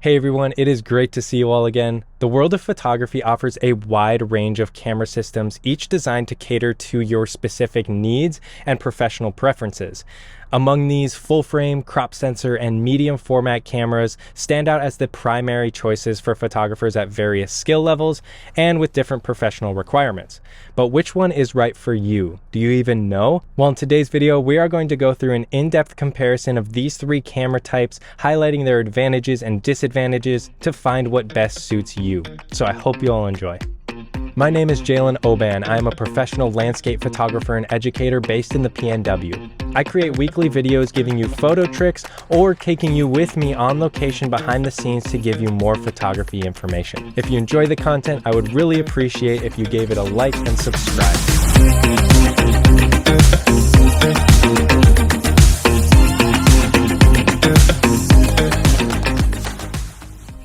Hey everyone, it is great to see you all again. The world of photography offers a wide range of camera systems, each designed to cater to your specific needs and professional preferences. Among these, full frame, crop sensor, and medium format cameras stand out as the primary choices for photographers at various skill levels and with different professional requirements. But which one is right for you? Do you even know? Well, in today's video, we are going to go through an in-depth comparison of these three camera types, highlighting their advantages and disadvantages to find what best suits you. So I hope you all enjoy. My name is Jalen Oban. I am a professional landscape photographer and educator based in the PNW. I create weekly videos giving you photo tricks or taking you with me on location behind the scenes to give you more photography information. If you enjoy the content, I would really appreciate if you gave it a like and subscribe.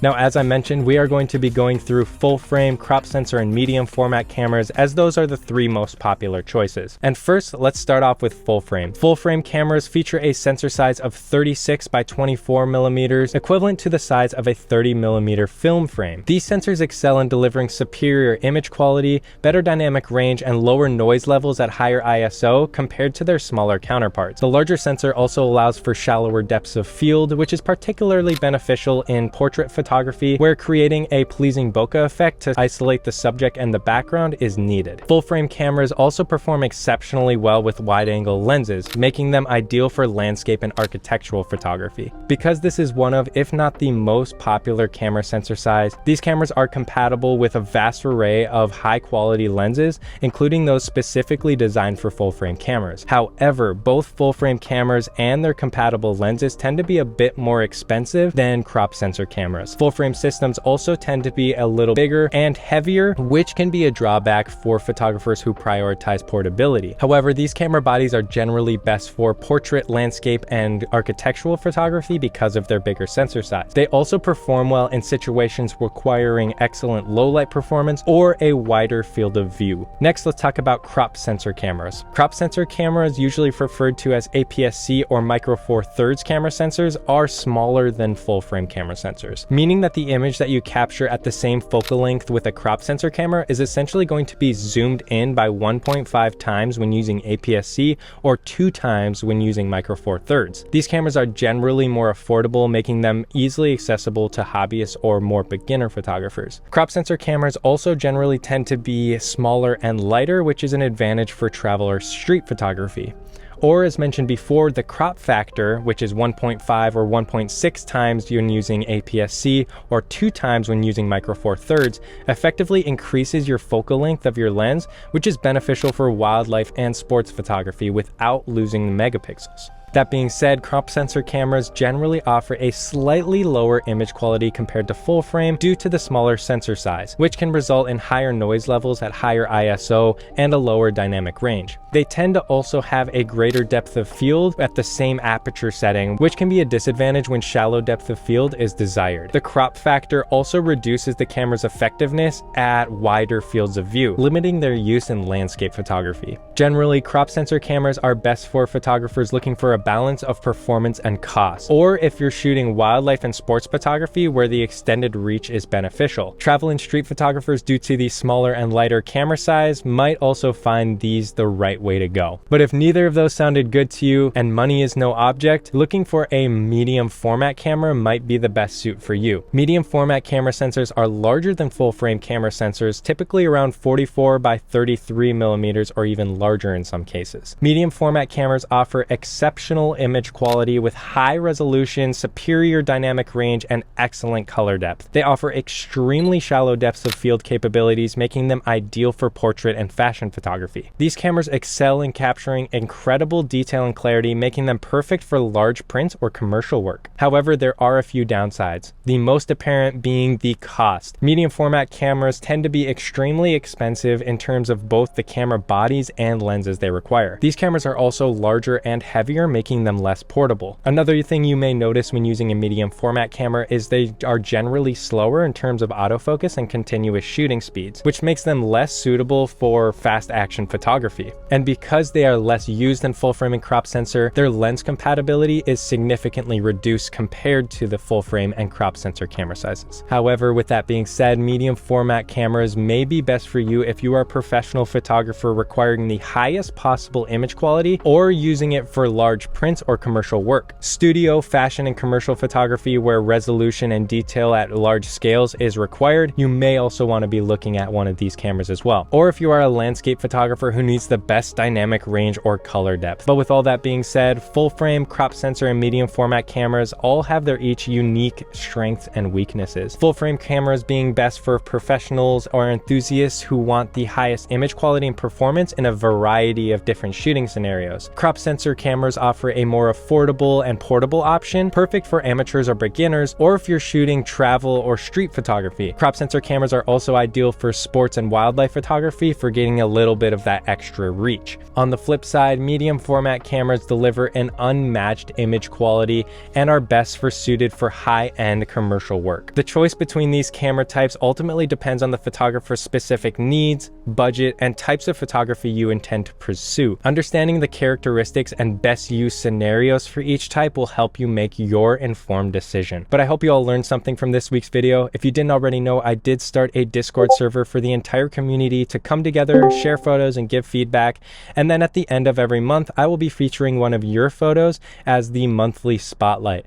Now, as I mentioned, we are going to be going through full frame, crop sensor, and medium format cameras, as those are the three most popular choices. And first, let's start off with full frame. Full frame cameras feature a sensor size of 36 by 24 millimeters, equivalent to the size of a 30 millimeter film frame. These sensors excel in delivering superior image quality, better dynamic range, and lower noise levels at higher ISO compared to their smaller counterparts. The larger sensor also allows for shallower depths of field, which is particularly beneficial in portrait photography, where creating a pleasing bokeh effect to isolate the subject and the background is needed. Full frame cameras also perform exceptionally well with wide-angle lenses, making them ideal for landscape and architectural photography. Because this is one of, if not the most popular camera sensor size, these cameras are compatible with a vast array of high-quality lenses, including those specifically designed for full frame cameras. However, both full frame cameras and their compatible lenses tend to be a bit more expensive than crop sensor cameras. Full frame systems also tend to be a little bigger and heavier, which can be a drawback for photographers who prioritize portability. However, these camera bodies are generally best for portrait, landscape, and architectural photography because of their bigger sensor size. They also perform well in situations requiring excellent low light performance or a wider field of view. Next, let's talk about crop sensor cameras. Crop sensor cameras, usually referred to as APS-C or micro four thirds camera sensors, are smaller than full frame camera sensors, meaning that the image that you capture at the same focal length with a crop sensor camera is essentially going to be zoomed in by 1.5 times when using APS-C or 2 times when using micro four thirds. These cameras are generally more affordable, making them easily accessible to hobbyists or more beginner photographers. Crop sensor cameras also generally tend to be smaller and lighter, which is an advantage for travel or street photography. Or, as mentioned before, the crop factor, which is 1.5 or 1.6 times when using APS-C or 2 times when using micro four thirds, effectively increases your focal length of your lens, which is beneficial for wildlife and sports photography without losing the megapixels. That being said, crop sensor cameras generally offer a slightly lower image quality compared to full frame due to the smaller sensor size, which can result in higher noise levels at higher ISO and a lower dynamic range. They tend to also have a greater depth of field at the same aperture setting, which can be a disadvantage when shallow depth of field is desired. The crop factor also reduces the camera's effectiveness at wider fields of view, limiting their use in landscape photography. Generally, crop sensor cameras are best for photographers looking for a balance of performance and cost, or if you're shooting wildlife and sports photography where the extended reach is beneficial. Travel and street photographers, due to the smaller and lighter camera size, might also find these the right way to go. But if neither of those sounded good to you and money is no object, looking for a medium format camera might be the best suit for you. Medium format camera sensors are larger than full frame camera sensors, typically around 44 by 33 millimeters or even larger in some cases. Medium format cameras offer exceptional image quality with high resolution, superior dynamic range, and excellent color depth. They offer extremely shallow depths of field capabilities, making them ideal for portrait and fashion photography. These cameras excel in capturing incredible detail and clarity, making them perfect for large prints or commercial work. However, there are a few downsides, the most apparent being the cost. Medium format cameras tend to be extremely expensive in terms of both the camera bodies and lenses they require. These cameras are also larger and heavier, making them less portable. Another thing you may notice when using a medium format camera is they are generally slower in terms of autofocus and continuous shooting speeds, which makes them less suitable for fast action photography. And because they are less used in full frame and crop sensor, their lens compatibility is significantly reduced compared to the full frame and crop sensor camera sizes. However, with that being said, medium format cameras may be best for you if you are a professional photographer requiring the highest possible image quality or using it for large prints or commercial work. Studio, fashion, and commercial photography where resolution and detail at large scales is required, you may also want to be looking at one of these cameras as well. Or if you are a landscape photographer who needs the best dynamic range or color depth. But with all that being said, full frame, crop sensor, and medium format cameras all have their each unique strengths and weaknesses. Full frame cameras being best for professionals or enthusiasts who want the highest image quality and performance in a variety of different shooting scenarios. Crop sensor cameras offer a more affordable and portable option, perfect for amateurs or beginners, or if you're shooting travel or street photography. Crop sensor cameras are also ideal for sports and wildlife photography for getting a little bit of that extra reach. On the flip side, medium format cameras deliver an unmatched image quality and are best suited for high-end commercial work. The choice between these camera types ultimately depends on the photographer's specific needs, budget, and types of photography you intend to pursue. Understanding the characteristics and best use scenarios for each type will help you make your informed decision. But I hope you all learned something from this week's video. If you didn't already know, I did start a Discord server for the entire community to come together, share photos, and give feedback. And then at the end of every month, I will be featuring one of your photos as the monthly spotlight.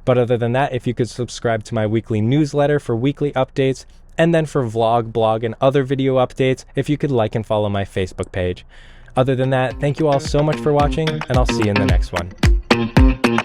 But other than that, if you could subscribe to my weekly newsletter for weekly updates, and then for vlog, blog, and other video updates, if you could like and follow my Facebook page. Other than that, thank you all so much for watching, and I'll see you in the next one.